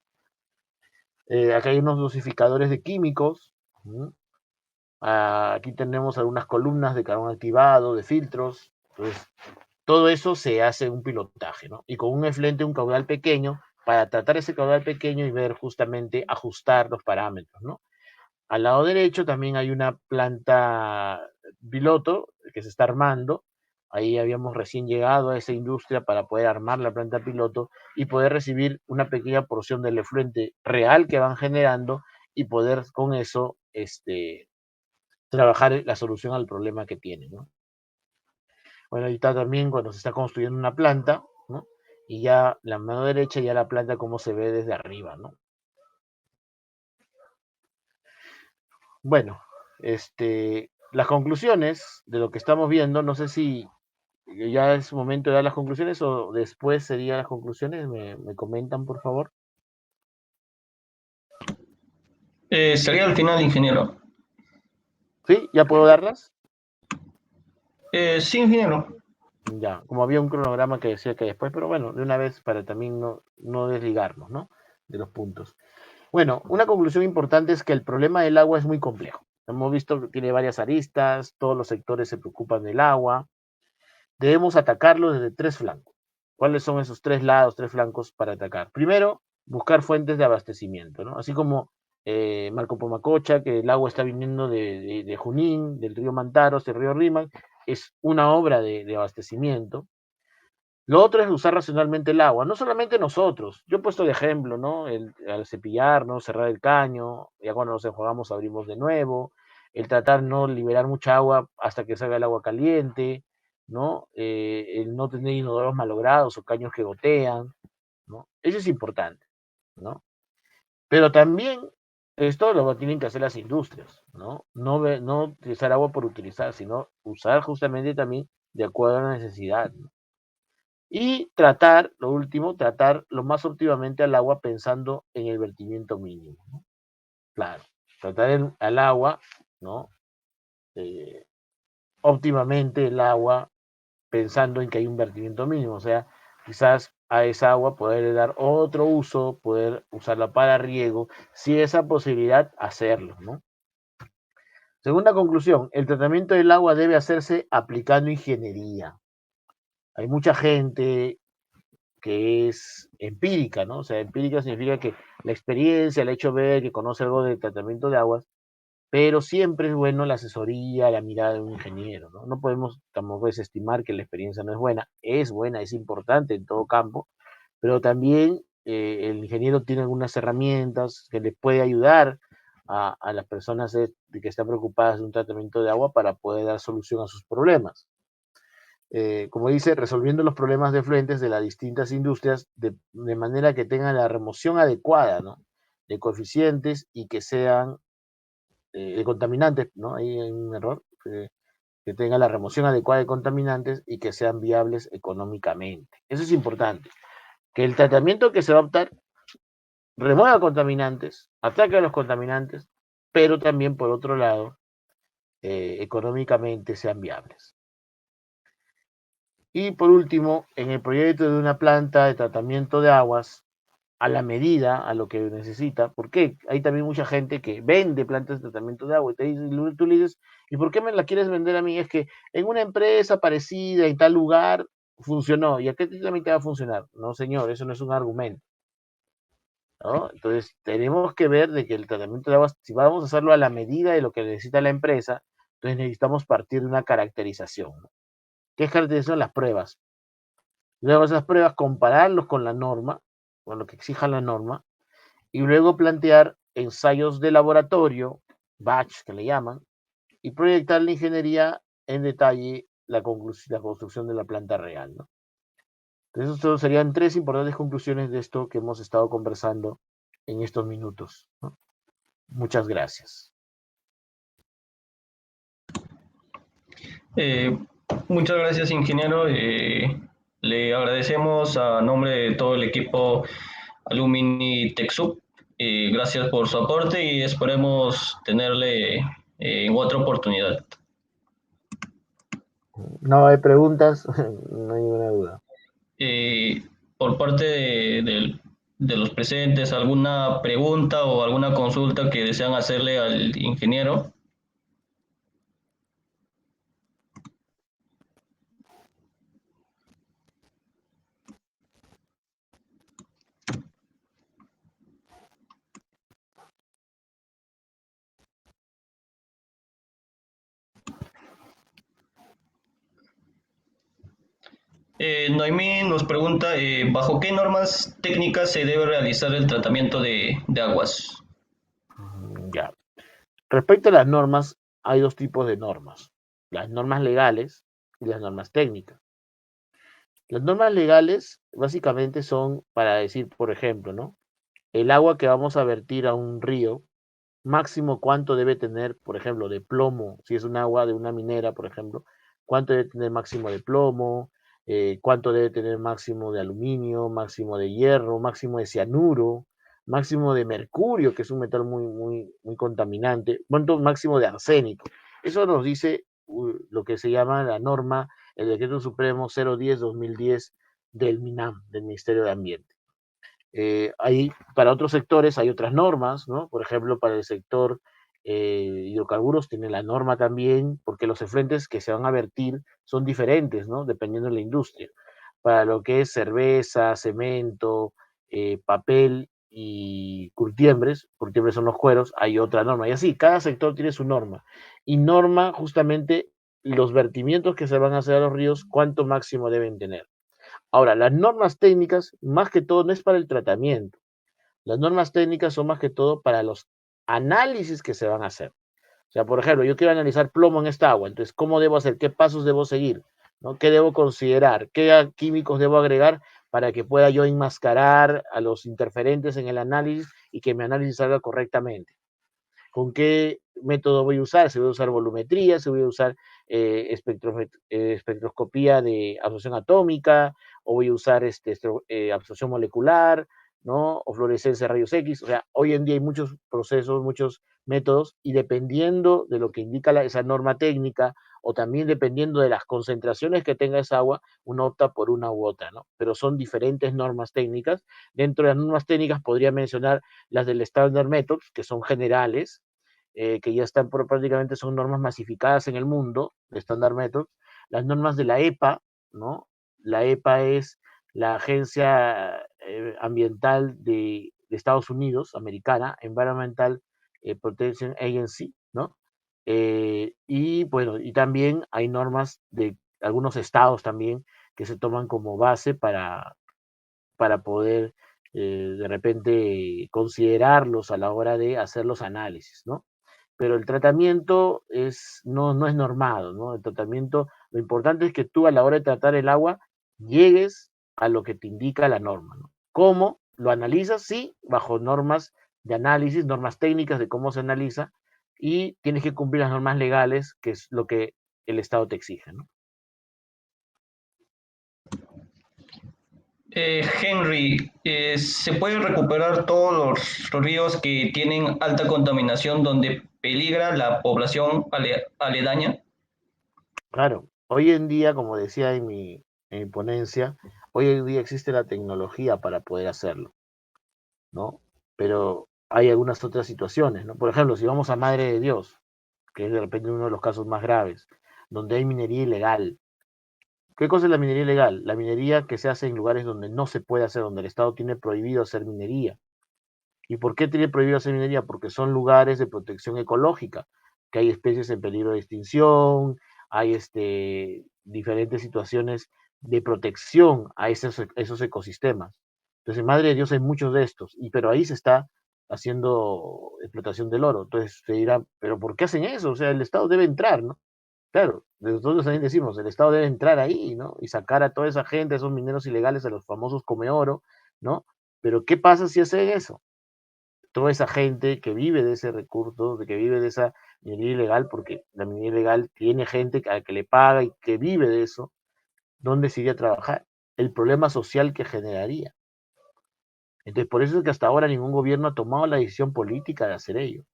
Acá hay unos dosificadores de químicos, ¿no? Aquí tenemos algunas columnas de carbón activado, de filtros. Entonces, todo eso se hace un pilotaje, ¿no? Y con un efluente, un caudal pequeño, para tratar ese caudal pequeño y ver justamente, ajustar los parámetros, ¿no? Al lado derecho también hay una planta piloto que se está armando. Ahí habíamos recién llegado a esa industria para poder armar la planta piloto y poder recibir una pequeña porción del efluente real que van generando y poder con eso trabajar la solución al problema que tienen, ¿no? Bueno, ahí está también cuando se está construyendo una planta, ¿no? Y ya la mano derecha, ya la planta como se ve desde arriba, ¿no? Bueno, las conclusiones de lo que estamos viendo, no sé si ya es momento de dar las conclusiones o después serían las conclusiones, me comentan por favor. Sería al final, ingeniero. ¿Sí? ¿Ya puedo darlas? Sí, ingeniero. Ya, como había un cronograma que decía que después, pero bueno, de una vez para también no desligarnos, ¿no? De los puntos. Bueno, una conclusión importante es que el problema del agua es muy complejo. Hemos visto que tiene varias aristas, todos los sectores se preocupan del agua. Debemos atacarlo desde tres flancos. ¿Cuáles son esos tres lados, tres flancos para atacar? Primero, buscar fuentes de abastecimiento, ¿no? Así como Marco Pomacocha, que el agua está viniendo de Junín, del río Mantaros, del río Rímac, es una obra de abastecimiento. Lo otro es usar racionalmente el agua, no solamente nosotros. Yo he puesto de ejemplo, ¿no? Al cepillarnos, cerrar el caño, ya cuando nos enjuagamos abrimos de nuevo, el tratar no liberar mucha agua hasta que salga el agua caliente, ¿no? El no tener inodoros malogrados o caños que gotean, ¿no? Eso es importante, ¿no? Pero también esto lo tienen que hacer las industrias, ¿no? No utilizar agua por utilizar, sino usar justamente también de acuerdo a la necesidad, ¿no? Y tratar, lo último, tratar lo más óptimamente al agua pensando en el vertimiento mínimo, ¿no? Claro, tratar al agua, ¿no? Eh, óptimamente el agua pensando en que hay un vertimiento mínimo, o sea, quizás a esa agua poder dar otro uso, poder usarla para riego, si esa posibilidad, hacerlo, ¿no? Segunda conclusión, el tratamiento del agua debe hacerse aplicando ingeniería. Hay mucha gente que es empírica, ¿no? O sea, empírica significa que la experiencia, el hecho de ver, que conoce algo del tratamiento de aguas, pero siempre es bueno la asesoría, la mirada de un ingeniero, ¿no? No podemos tampoco desestimar que la experiencia no es buena, es importante en todo campo, pero también el ingeniero tiene algunas herramientas que le puede ayudar a las personas que están preocupadas de un tratamiento de agua para poder dar solución a sus problemas. Como dice, resolviendo los problemas de fluentes de las distintas industrias de manera que tengan la remoción adecuada, ¿no? De coeficientes y que sean de contaminantes, ¿no? Ahí hay un error, que tengan la remoción adecuada de contaminantes y que sean viables económicamente. Eso es importante, que el tratamiento que se va a optar remueva contaminantes, ataque a los contaminantes, pero también, por otro lado, económicamente sean viables. Y por último, en el proyecto de una planta de tratamiento de aguas, a la medida, a lo que necesita, porque hay también mucha gente que vende plantas de tratamiento de agua y tú le dices, ¿y por qué me la quieres vender a mí? Es que en una empresa parecida, en tal lugar, funcionó, ¿y a qué también te va a funcionar? No, señor, eso no es un argumento, ¿no? Entonces, tenemos que ver de que el tratamiento de aguas, si vamos a hacerlo a la medida de lo que necesita la empresa, entonces necesitamos partir de una caracterización, ¿no? ¿Qué es caracterización? Las pruebas. Luego esas pruebas compararlos con la norma, con lo que exija la norma, y luego plantear ensayos de laboratorio, batch que le llaman, y proyectar la ingeniería en detalle la construcción de la planta real, ¿no? Entonces, estos serían tres importantes conclusiones de esto que hemos estado conversando en estos minutos, ¿no? Muchas gracias. Eh, Muchas gracias, ingeniero. Le agradecemos a nombre de todo el equipo Alumni TechSoup. Gracias por su aporte y esperemos tenerle en otra oportunidad. No hay preguntas, no hay ninguna duda. Por parte de los presentes, ¿alguna pregunta o alguna consulta que desean hacerle al ingeniero? Noemí nos pregunta, ¿bajo qué normas técnicas se debe realizar el tratamiento de aguas? Ya. Respecto a las normas, hay dos tipos de normas, las normas legales y las normas técnicas. Las normas legales básicamente son para decir, por ejemplo, ¿no? El agua que vamos a vertir a un río, máximo cuánto debe tener, por ejemplo, de plomo, si es un agua de una minera, por ejemplo, cuánto debe tener máximo de plomo, cuánto debe tener máximo de aluminio, máximo de hierro, máximo de cianuro, máximo de mercurio, que es un metal muy contaminante, cuánto máximo de arsénico. Eso nos dice lo que se llama la norma, el Decreto Supremo 010-2010 del MINAM, del Ministerio de Ambiente. Para otros sectores hay otras normas, ¿no? Por ejemplo, para el sector hidrocarburos tiene la norma también, porque los efluentes que se van a vertir son diferentes, ¿no? Dependiendo de la industria. Para lo que es cerveza, cemento, papel y curtiembres son los cueros, hay otra norma. Y así, cada sector tiene su norma. Y norma justamente los vertimientos que se van a hacer a los ríos, cuánto máximo deben tener. Ahora, las normas técnicas, más que todo, no es para el tratamiento. Las normas técnicas son más que todo para los análisis que se van a hacer. O sea, por ejemplo, yo quiero analizar plomo en esta agua, entonces, ¿cómo debo hacer? ¿Qué pasos debo seguir? ¿No? ¿Qué debo considerar? ¿Qué químicos debo agregar para que pueda yo enmascarar a los interferentes en el análisis y que mi análisis salga correctamente? ¿Con qué método voy a usar? Si voy a usar volumetría, si voy a usar espectroscopía de absorción atómica, o voy a usar absorción molecular, ¿no? O fluorescencia rayos X. O sea, hoy en día hay muchos procesos, muchos métodos, y dependiendo de lo que indica esa norma técnica, o también dependiendo de las concentraciones que tenga esa agua, uno opta por una u otra, ¿no? Pero son diferentes normas técnicas. Dentro de las normas técnicas podría mencionar las del Standard Methods, que son generales, que ya están prácticamente son normas masificadas en el mundo, de Standard Methods. Las normas de la EPA, ¿no? La EPA es la Agencia Ambiental de Estados Unidos, americana, Environmental Protection Agency, ¿no? Y bueno, y también hay normas de algunos estados también que se toman como base para poder de repente considerarlos a la hora de hacer los análisis, ¿no? Pero el tratamiento no es normado, ¿no? El tratamiento, lo importante es que tú a la hora de tratar el agua llegues a lo que te indica la norma, ¿no? ¿Cómo? Lo analizas, sí, bajo normas de análisis, normas técnicas de cómo se analiza, y tienes que cumplir las normas legales, que es lo que el Estado te exige, ¿no? Henry, ¿se puede recuperar todos los ríos que tienen alta contaminación donde peligra la población aledaña? Claro, hoy en día, como decía en mi ponencia, hoy en día existe la tecnología para poder hacerlo, ¿no? Pero hay algunas otras situaciones, ¿no? Por ejemplo, si vamos a Madre de Dios, que es de repente uno de los casos más graves, donde hay minería ilegal. ¿Qué cosa es la minería ilegal? La minería que se hace en lugares donde no se puede hacer, donde el Estado tiene prohibido hacer minería. ¿Y por qué tiene prohibido hacer minería? Porque son lugares de protección ecológica, que hay especies en peligro de extinción, hay diferentes situaciones de protección a esos ecosistemas. Entonces, en Madre de Dios hay muchos de estos, pero ahí se está haciendo explotación del oro. Entonces se dirá, ¿pero por qué hacen eso? O sea, el Estado debe entrar, ¿no? Claro, nosotros también decimos, el Estado debe entrar ahí, ¿no? Y sacar a toda esa gente, a esos mineros ilegales, a los famosos come oro, ¿no? Pero ¿qué pasa si hacen eso? Toda esa gente que vive de ese recurso, de que vive de esa minería ilegal, porque la minería ilegal tiene gente a la que le paga y que vive de eso, ¿dónde se iría a trabajar? El problema social que generaría. Entonces, por eso es que hasta ahora ningún gobierno ha tomado la decisión política de hacer ello,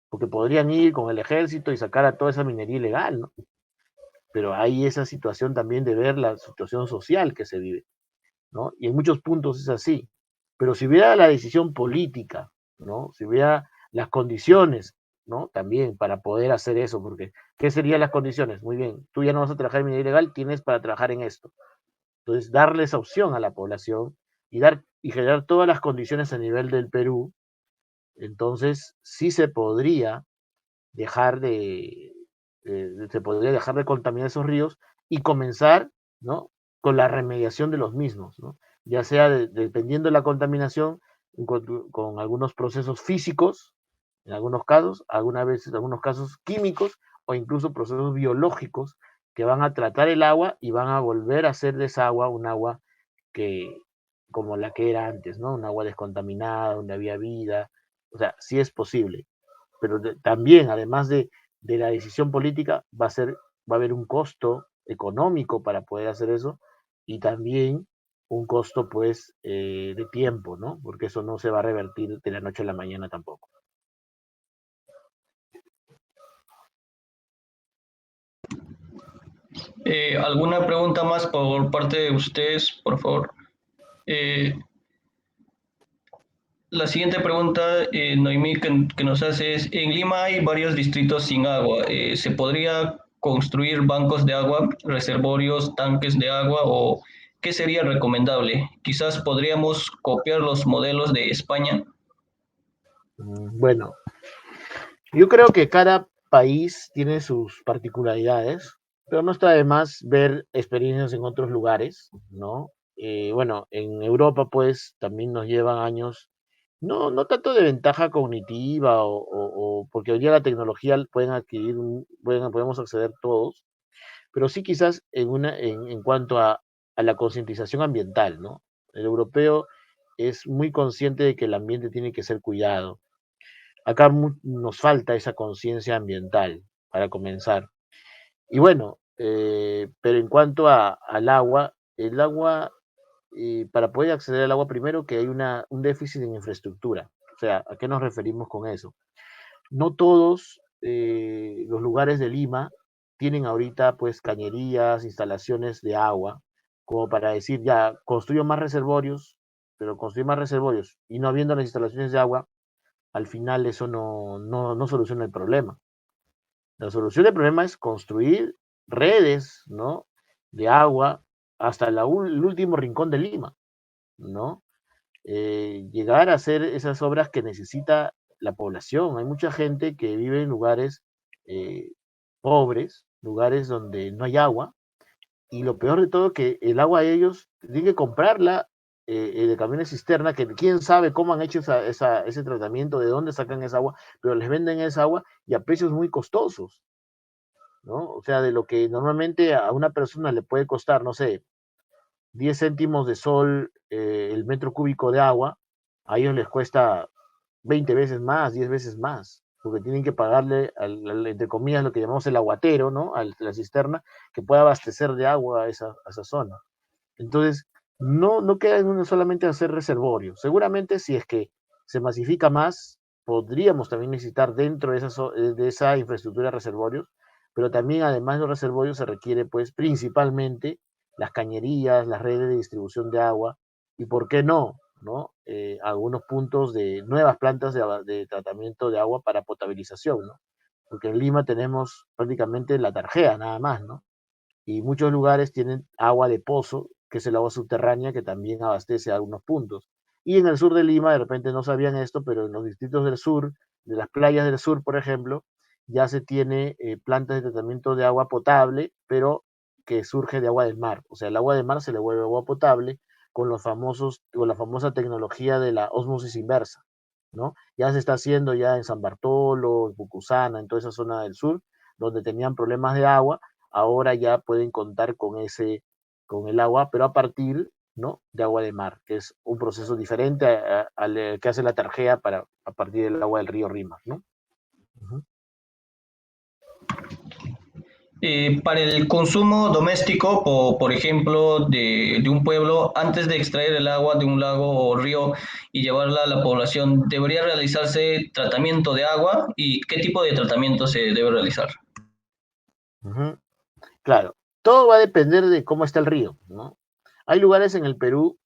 porque podrían ir con el ejército y sacar a toda esa minería ilegal, ¿no? Pero hay esa situación también de ver la situación social que se vive, ¿no? Y en muchos puntos es así. Pero si hubiera la decisión política, ¿no? Si hubiera las condiciones, ¿no? También para poder hacer eso, porque ¿qué serían las condiciones? Muy bien, tú ya no vas a trabajar en minería ilegal, tienes para trabajar en esto. Entonces, darle esa opción a la población y generar todas las condiciones a nivel del Perú, entonces sí dejar de, se podría dejar de contaminar esos ríos y comenzar, ¿no? Con la remediación de los mismos, ¿no? Ya sea dependiendo de la contaminación, con algunos procesos físicos, en algunos casos, algunas veces, en algunos casos químicos, o incluso procesos biológicos que van a tratar el agua y van a volver a hacer de esa agua un agua que, como la que era antes, ¿no? Un agua descontaminada, donde había vida. O sea, sí es posible. pero también, además de la decisión política, va a haber un costo económico para poder hacer eso y también un costo, pues, de tiempo, ¿no? Porque eso no se va a revertir de la noche a la mañana tampoco. ¿Alguna pregunta más por parte de ustedes, por favor? Eh, la siguiente pregunta, Noemí, que nos hace es, en Lima hay varios distritos sin agua. ¿Se podría construir bancos de agua, reservorios, tanques de agua o qué sería recomendable? Quizás podríamos copiar los modelos de España. Bueno, yo creo que cada país tiene sus particularidades, pero no está de más ver experiencias en otros lugares, ¿no? Bueno, en Europa pues también nos llevan años, no tanto de ventaja cognitiva porque hoy día la tecnología pueden adquirir, podemos acceder todos, pero sí quizás en cuanto a la concientización ambiental, ¿no? El europeo es muy consciente de que el ambiente tiene que ser cuidado. Acá nos falta esa conciencia ambiental, para comenzar. Y bueno, pero en cuanto al agua, el agua, para poder acceder al agua, primero que hay un déficit en infraestructura. O sea, ¿a qué nos referimos con eso? No todos los lugares de Lima tienen ahorita pues cañerías, instalaciones de agua, como para decir, ya, construyo más reservorios, pero construir más reservorios y no habiendo las instalaciones de agua, al final eso no soluciona el problema. La solución del problema es construir redes, ¿no? De agua hasta el último rincón de Lima, ¿no? Llegar a hacer esas obras que necesita la población. Hay mucha gente que vive en lugares eh, pobres, lugares donde no hay agua, y lo peor de todo que el agua ellos tienen que comprarla de camiones cisterna, que quién sabe cómo han hecho ese tratamiento, de dónde sacan esa agua, pero les venden esa agua y a precios muy costosos, ¿no? O sea, de lo que normalmente a una persona le puede costar, no sé, 10 céntimos de sol el metro cúbico de agua, a ellos les cuesta 20 veces más, 10 veces más, porque tienen que pagarle, entre comillas, lo que llamamos el aguatero, ¿no? A la cisterna, que pueda abastecer de agua a esa zona. Entonces, no queda en uno solamente hacer reservorios. Seguramente si es que se masifica más, podríamos también necesitar dentro de esa infraestructura de reservorios, pero también además de los reservorios se requiere pues principalmente las cañerías, las redes de distribución de agua y por qué no, algunos puntos de nuevas plantas de tratamiento de agua para potabilización, ¿no? Porque en Lima tenemos prácticamente la Tarjea nada más, ¿no? Y muchos lugares tienen agua de pozo, que es el agua subterránea que también abastece a algunos puntos. Y en el sur de Lima, de repente no sabían esto, pero en los distritos del sur, de las playas del sur, por ejemplo, ya se tiene plantas de tratamiento de agua potable, pero que surge de agua del mar. O sea, el agua del mar se le vuelve agua potable con la famosa tecnología de la ósmosis inversa, ¿no? Ya se está haciendo ya en San Bartolo, en Pucusana, en toda esa zona del sur, donde tenían problemas de agua, ahora ya pueden contar con el agua, pero a partir, ¿no? De agua de mar, que es un proceso diferente al que hace la Tarjea a partir del agua del río Rímac, ¿no? Uh-huh. Para el consumo doméstico, por ejemplo, de un pueblo, antes de extraer el agua de un lago o río y llevarla a la población, ¿debería realizarse tratamiento de agua y qué tipo de tratamiento se debe realizar? Uh-huh. Claro, todo va a depender de cómo está el río, ¿no? Hay lugares en el Perú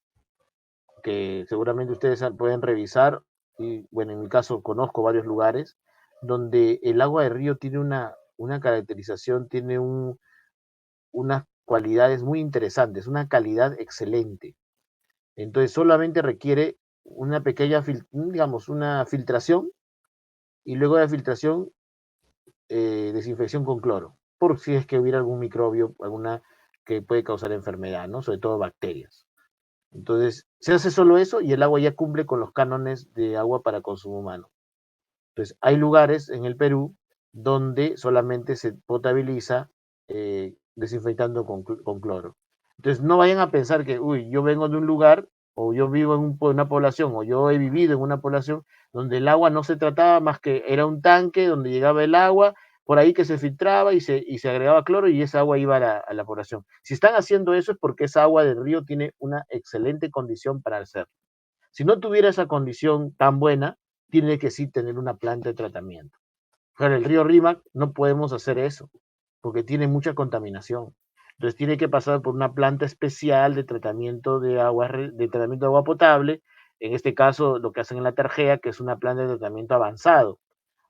que seguramente ustedes pueden revisar, y bueno, en mi caso conozco varios lugares, donde el agua de río tiene una caracterización, tiene unas cualidades muy interesantes, una calidad excelente. Entonces solamente requiere una pequeña, digamos, una filtración y luego de la filtración, desinfección con cloro, por si es que hubiera algún microbio, alguna que puede causar enfermedad, ¿no? Sobre todo bacterias. Entonces, se hace solo eso y el agua ya cumple con los cánones de agua para consumo humano. Entonces, hay lugares en el Perú donde solamente se potabiliza desinfectando con cloro. Entonces, no vayan a pensar que, uy, yo vengo de un lugar o yo vivo en una población, o yo he vivido en una población donde el agua no se trataba más que era un tanque donde llegaba el agua, por ahí que se filtraba y se agregaba cloro y esa agua iba a la población. Si están haciendo eso es porque esa agua del río tiene una excelente condición para hacerlo. Si no tuviera esa condición tan buena, tiene que sí tener una planta de tratamiento. En el río Rímac no podemos hacer eso, porque tiene mucha contaminación. Entonces tiene que pasar por una planta especial de tratamiento de agua, de tratamiento de agua potable. En este caso, lo que hacen en la Tarjea, que es una planta de tratamiento avanzado,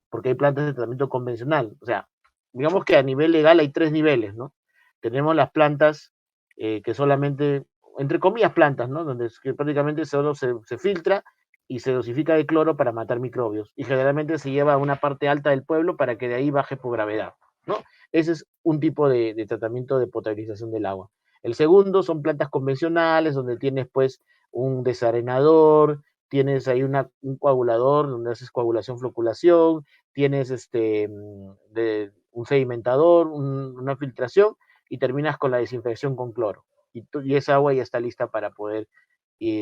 porque hay plantas de tratamiento convencional. O sea, digamos que a nivel legal hay tres niveles, ¿no? Tenemos las plantas que solamente, entre comillas, plantas, ¿no? Donde es que prácticamente solo se filtra y se dosifica de cloro para matar microbios. Y generalmente se lleva a una parte alta del pueblo para que de ahí baje por gravedad, ¿no? Ese es un tipo de tratamiento de potabilización del agua. El segundo son plantas convencionales, donde tienes pues un desarenador, tienes ahí un coagulador donde haces coagulación, floculación, tienes un sedimentador, una filtración y terminas con la desinfección con cloro. Y esa agua ya está lista para poder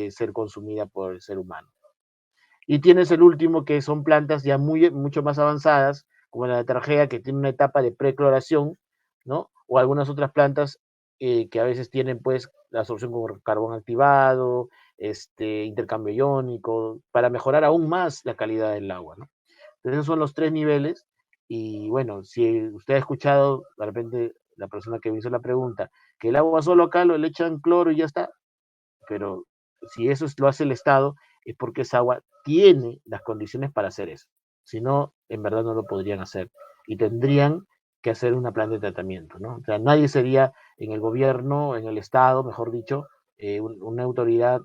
ser consumida por el ser humano. Y tienes el último, que son plantas ya mucho más avanzadas, como la Tarjea, que tiene una etapa de precloración, ¿no? O algunas otras plantas que a veces tienen pues la absorción con carbón activado, intercambio iónico, para mejorar aún más la calidad del agua, ¿no? Entonces esos son los tres niveles. Y bueno, si usted ha escuchado, de repente, la persona que me hizo la pregunta, que el agua solo acá le echan cloro y ya está, pero si eso lo hace el Estado, es porque esa agua tiene las condiciones para hacer eso. Si no, en verdad no lo podrían hacer. Y tendrían que hacer una plan de tratamiento, ¿no? O sea, nadie sería en el gobierno, en el Estado, mejor dicho, una autoridad,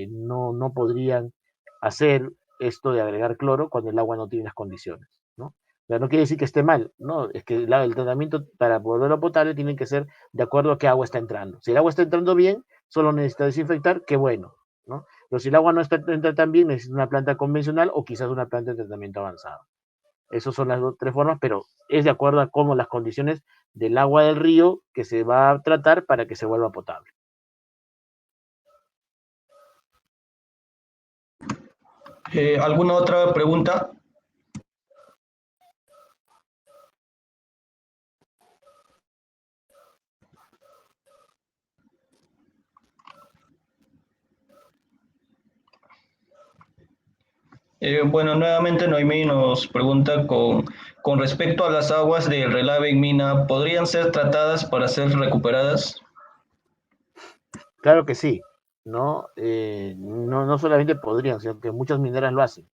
no podrían hacer esto de agregar cloro cuando el agua no tiene las condiciones, ¿no? O sea, no quiere decir que esté mal, no, es que el tratamiento para volverlo potable tiene que ser de acuerdo a qué agua está entrando. Si el agua está entrando bien, solo necesita desinfectar, qué bueno, ¿no? Pero si el agua no entra tan bien, necesita una planta convencional o quizás una planta de tratamiento avanzado. Esas son las tres formas, pero es de acuerdo a cómo las condiciones del agua del río que se va a tratar para que se vuelva potable. ¿Alguna otra pregunta? Bueno, nuevamente Noemí nos pregunta con respecto a las aguas del relave en mina, ¿podrían ser tratadas para ser recuperadas? Claro que sí, ¿no? No solamente podrían, sino que muchas mineras lo hacen,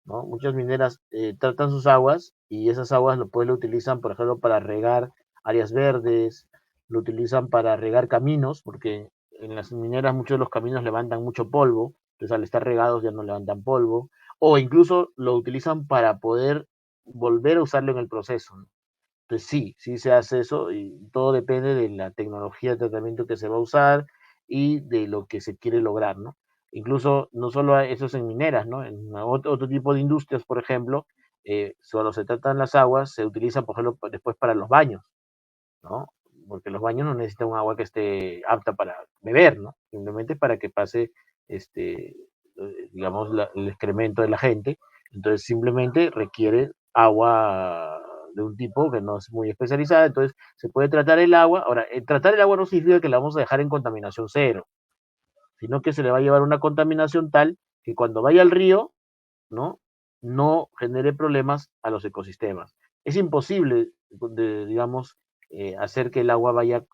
¿no? Muchas mineras tratan sus aguas y esas aguas lo utilizan, por ejemplo, para regar áreas verdes, lo utilizan para regar caminos, porque en las mineras muchos de los caminos levantan mucho polvo, entonces al estar regados ya no levantan polvo, o incluso lo utilizan para poder volver a usarlo en el proceso, ¿no? Entonces sí se hace eso y todo depende de la tecnología de tratamiento que se va a usar y de lo que se quiere lograr, ¿no? Incluso no solo eso es en mineras, ¿no? En otro tipo de industrias, por ejemplo, cuando se tratan las aguas, se utilizan, por ejemplo, después para los baños, ¿no? Porque los baños no necesitan un agua que esté apta para beber, ¿no? Simplemente para que pase, digamos, el excremento de la gente. Entonces simplemente requiere agua de un tipo que no es muy especializada, entonces se puede tratar el agua. Ahora, tratar el agua no significa que la vamos a dejar en contaminación cero, sino que se le va a llevar una contaminación tal que cuando vaya al río, ¿no? No genere problemas a los ecosistemas. Es imposible, digamos, hacer que el agua vaya,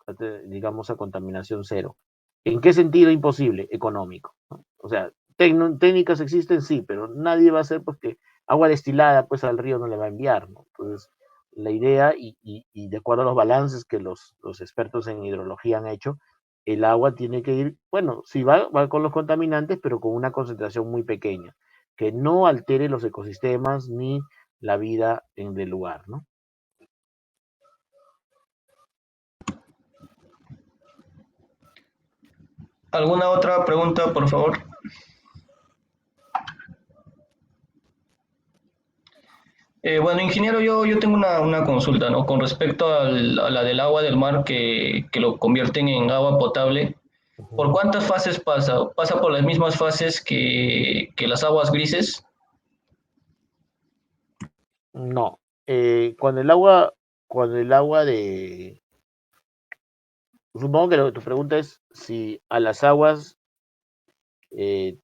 digamos, a contaminación cero. ¿En qué sentido imposible? Económico, ¿no? O sea, técnicas existen, sí, pero nadie va a hacer porque agua destilada, pues al río no le va a enviar, ¿no? Entonces, la idea, y de acuerdo a los balances que los expertos en hidrología han hecho, el agua tiene que ir, bueno, sí va con los contaminantes, pero con una concentración muy pequeña que no altere los ecosistemas ni la vida en el lugar, ¿no? ¿Alguna otra pregunta, por favor? Bueno, ingeniero, yo tengo una consulta, ¿no? Con respecto a la del agua del mar que lo convierten en agua potable. ¿Por cuántas fases pasa? ¿Pasa por las mismas fases que las aguas grises? No. Cuando el agua de... Supongo que tu pregunta es si a las aguas,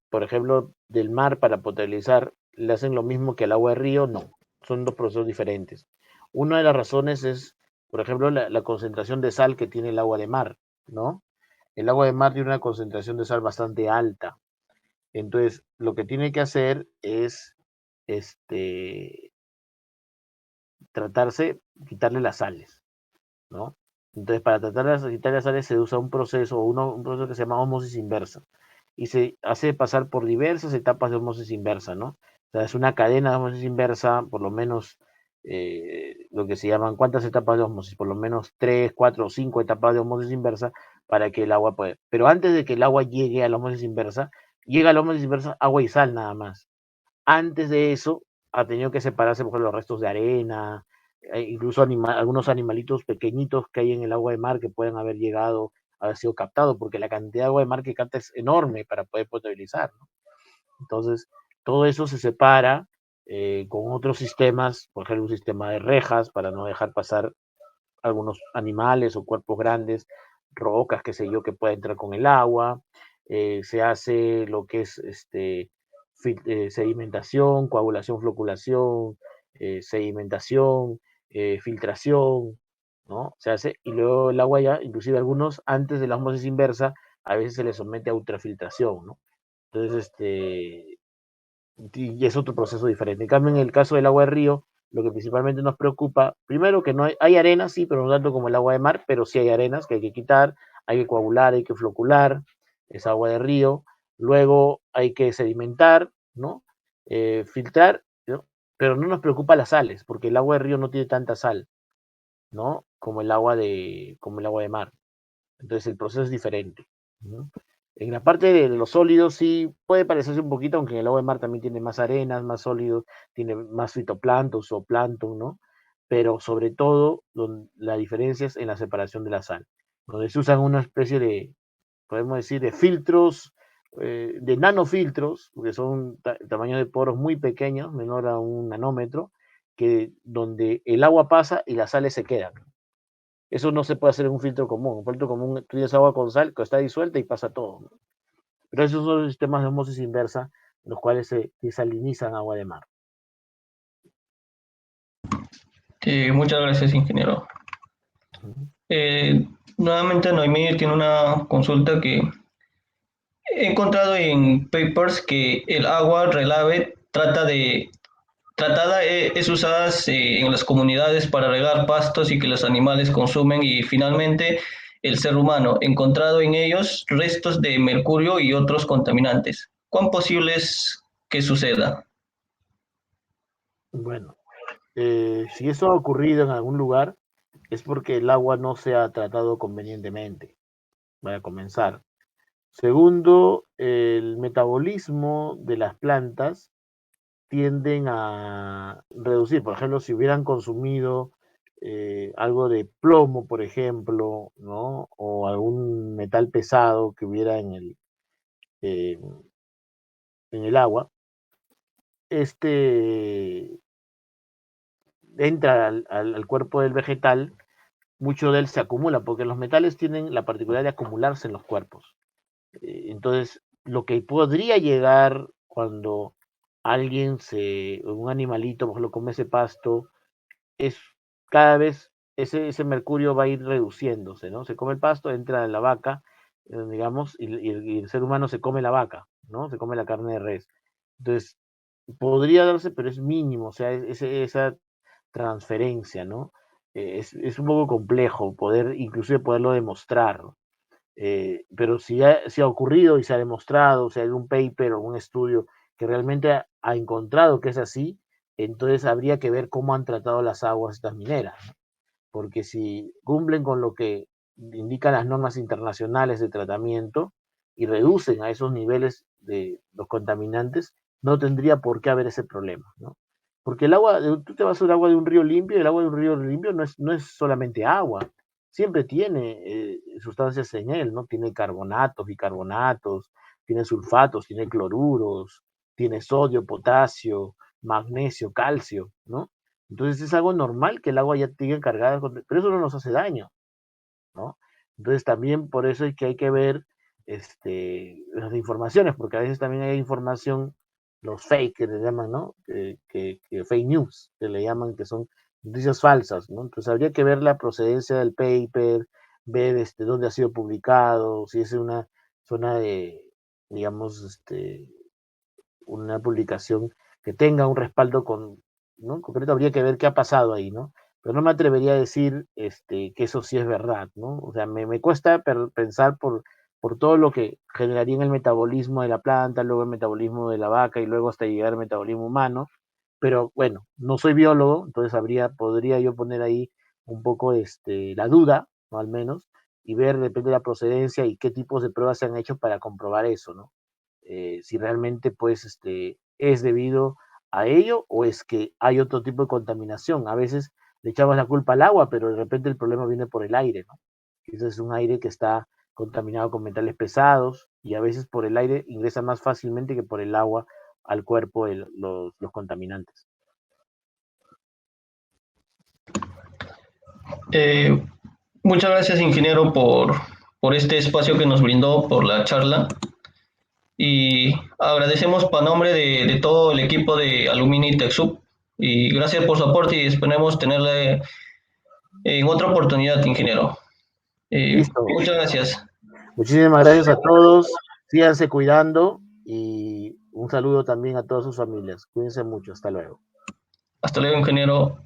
por ejemplo, del mar para potabilizar, le hacen lo mismo que al agua de río. No, son dos procesos diferentes. Una de las razones es, por ejemplo, la concentración de sal que tiene el agua de mar, ¿no? El agua de mar tiene una concentración de sal bastante alta. Entonces, lo que tiene que hacer es este, quitarle las sales, ¿no? Entonces, para tratar de quitar las sales se usa un proceso que se llama ósmosis inversa y se hace pasar por diversas etapas de ósmosis inversa, ¿no? O sea, es una cadena de ósmosis inversa, por lo menos lo que se llaman, ¿cuántas etapas de ósmosis? Por lo menos 3, 4 o 5 etapas de ósmosis inversa para que el agua pueda. Pero antes de que el agua llegue a la ósmosis inversa, llega a la ósmosis inversa agua y sal nada más. Antes de eso, ha tenido que separarse, por ejemplo, los restos de arena, incluso algunos animalitos pequeñitos que hay en el agua de mar que pueden haber llegado, haber sido captados, porque la cantidad de agua de mar que capta es enorme para poder potabilizar, ¿no? Entonces, todo eso se separa con otros sistemas, por ejemplo, un sistema de rejas para no dejar pasar algunos animales o cuerpos grandes, rocas, qué sé yo, que pueda entrar con el agua. Se hace lo que es sedimentación, coagulación, floculación, sedimentación, filtración, ¿no? Se hace, y luego el agua ya, inclusive algunos antes de la osmosis inversa, a veces se le somete a ultrafiltración, ¿no? Entonces, y es otro proceso diferente. En cambio, en el caso del agua de río, lo que principalmente nos preocupa, primero que no hay arenas, sí, pero no tanto como el agua de mar, pero sí hay arenas que hay que quitar, hay que coagular, hay que flocular, es agua de río. Luego hay que sedimentar, ¿no? Filtrar, ¿no? Pero no nos preocupa las sales, porque el agua de río no tiene tanta sal, ¿no? Como el agua de mar. Entonces el proceso es diferente, ¿no? En la parte de los sólidos sí puede parecerse un poquito, aunque en el agua de mar también tiene más arenas, más sólidos, tiene más fitoplancton, zooplancton, ¿no? Pero sobre todo la diferencia es en la separación de la sal, donde se usan una especie de, podemos decir, de filtros, de nanofiltros, que son tamaños de poros muy pequeños, menor a un nanómetro, donde el agua pasa y las sales se quedan. Eso no se puede hacer en un filtro común. Un filtro común, tú tienes agua con sal que está disuelta y pasa todo, ¿no? Pero esos son los sistemas de osmosis inversa, en los cuales se desalinizan agua de mar. Muchas gracias, ingeniero. Uh-huh. Nuevamente, Noemí tiene una consulta que he encontrado en papers que el agua relave tratada es usada en las comunidades para regar pastos y que los animales consumen y finalmente el ser humano, encontrado en ellos restos de mercurio y otros contaminantes. ¿Cuán posible es que suceda? Bueno, si eso ha ocurrido en algún lugar, es porque el agua no se ha tratado convenientemente, para comenzar. Segundo, el metabolismo de las plantas tienden a reducir. Por ejemplo, si hubieran consumido algo de plomo, por ejemplo, ¿no? O algún metal pesado que hubiera eh, en el agua, este entra al cuerpo del vegetal, mucho de él se acumula, porque los metales tienen la particularidad de acumularse en los cuerpos. Entonces, lo que podría llegar cuando un animalito, por ejemplo, come ese pasto, es cada vez ese mercurio va a ir reduciéndose, ¿no? Se come el pasto, entra en la vaca, digamos, y el ser humano se come la vaca, ¿no? Se come la carne de res. Entonces, podría darse, pero es mínimo, o sea, esa transferencia, ¿no? Es un poco complejo inclusive poderlo demostrar, ¿no? Pero si ha ocurrido y se ha demostrado, o sea, hay un paper o un estudio que realmente ha encontrado que es así, entonces habría que ver cómo han tratado las aguas estas mineras, ¿no? Porque si cumplen con lo que indican las normas internacionales de tratamiento y reducen a esos niveles de los contaminantes, no tendría por qué haber ese problema, ¿no? Porque tú te vas al agua de un río limpio y el agua de un río limpio no es solamente agua, siempre tiene sustancias en él, ¿no? Tiene carbonatos, bicarbonatos, tiene sulfatos, tiene cloruros, tiene sodio, potasio, magnesio, calcio, ¿no? Entonces es algo normal que el agua ya tenga cargada, pero eso no nos hace daño, ¿no? Entonces también por eso es que hay que ver las informaciones, porque a veces también hay información, los fake que le llaman, ¿no? Que fake news, que le llaman, que son noticias falsas, ¿no? Entonces habría que ver la procedencia del paper, ver dónde ha sido publicado, si es una zona de, digamos, una publicación que tenga un respaldo ¿no? Concreto, habría que ver qué ha pasado ahí, ¿no? Pero no me atrevería a decir que eso sí es verdad, ¿no? O sea, me cuesta pensar por todo lo que generaría en el metabolismo de la planta, luego el metabolismo de la vaca y luego hasta llegar al metabolismo humano. Pero bueno, no soy biólogo, entonces podría yo poner ahí un poco la duda, ¿no? Al menos, y ver, depende de la procedencia y qué tipos de pruebas se han hecho para comprobar eso, ¿no? Si realmente pues es debido a ello o es que hay otro tipo de contaminación. A veces le echamos la culpa al agua, pero de repente el problema viene por el aire, ¿no? Ese es un aire que está contaminado con metales pesados y a veces por el aire ingresa más fácilmente que por el agua al cuerpo los contaminantes. Muchas gracias, ingeniero, por este espacio que nos brindó, por la charla. Y agradecemos para nombre de todo el equipo de Alumini TechSoup. Y gracias por su aporte y esperemos tenerle en otra oportunidad, ingeniero. Listo. Muchas gracias. Muchísimas gracias a todos. Síganse cuidando y un saludo también a todas sus familias. Cuídense mucho. Hasta luego. Hasta luego, ingeniero.